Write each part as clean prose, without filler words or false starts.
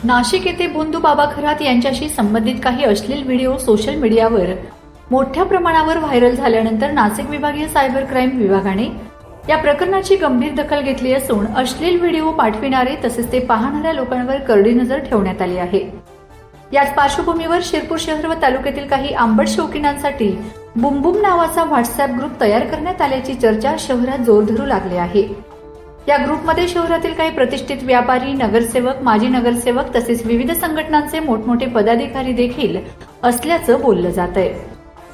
नाशिक येथे भोंदू बाबा खरात यांच्याशी संबंधित काही अश्लील व्हिडिओ सोशल मीडियावर मोठ्या प्रमाणावर व्हायरल झाल्यानंतर नाशिक विभागीय सायबर क्राईम विभागाने या प्रकरणाची गंभीर दखल घेतली असून अश्लील व्हिडिओ पाठविणारे तसेच ते पाहणाऱ्या लोकांवर करडी नजर ठेवण्यात आली आहे। याच पार्श्वभूमीवर शिरपूर शहर व तालुक्यातील काही आंबट शौकीनांसाठी बुमबुम नावाचा व्हॉट्सअप ग्रुप तयार करण्यात आल्याची चर्चा शहरात जोर धरू लागली आहे। या ग्रुपमध्ये शहरातील काही प्रतिष्ठित व्यापारी, नगरसेवक, माजी नगरसेवक तसेच विविध संघटनांचे मोठमोठे पदाधिकारी देखील असल्याचं बोललं जात आहे।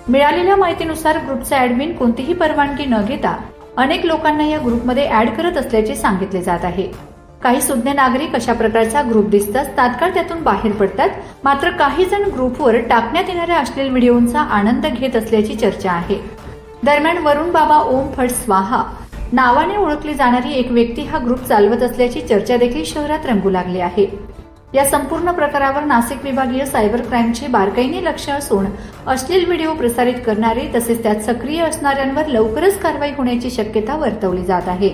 मिळालेल्या माहितीनुसार ग्रुपचे ऍडमिन कोणतीही परवानगी न घेता अनेक लोकांना या ग्रुपमध्ये ऍड करत असल्याचे सांगितले जात आहे। काही सुज्ञ नागरिक अशा प्रकारचा ग्रुप दिसताच तात्काळ त्यातून बाहेर पडतात, मात्र काही जण ग्रुपवर टाकण्यात येणाऱ्या अश्लील व्हिडिओंचा आनंद घेत असल्याची चर्चा आहे। दरम्यान वरुण बाबा ओम फट स्वाहा नावाने ओळखली जाणारी एक व्यक्ती हा ग्रुप चालवत असल्याची चर्चा देखील शहरात रंगू लागली आहे। या संपूर्ण प्रकारावर नाशिक विभागीय सायबर क्राईमचे बारकाईने लक्ष असून अश्लील व्हिडिओ प्रसारित करणारे तसेच त्यात सक्रिय असणाऱ्यांवर लवकरच कारवाई होण्याची शक्यता वर्तवली जात आहे।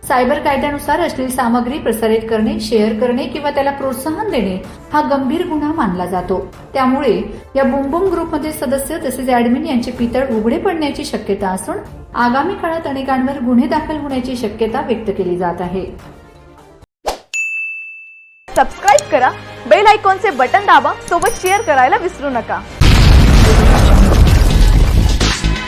सायबर कायद्यानुसार अश्लील सामग्री प्रसारित करणे, शेअर करणे किंवा त्याला प्रोत्साहन देणे हा गंभीर गुन्हा मानला जातो। त्यामुळे या बुमबुम ग्रुपमध्ये सदस्य तसेच ऍडमिन यांचे पितळ उघडे पडण्याची शक्यता असून आगामी काळात अनेकांवर गुन्हे दाखल होण्याची शक्यता व्यक्त केली जात आहे। सबस्क्राइब करा, बेल आयकॉनचे बटन दाबा, सोबत शेअर करायला विसरू नका।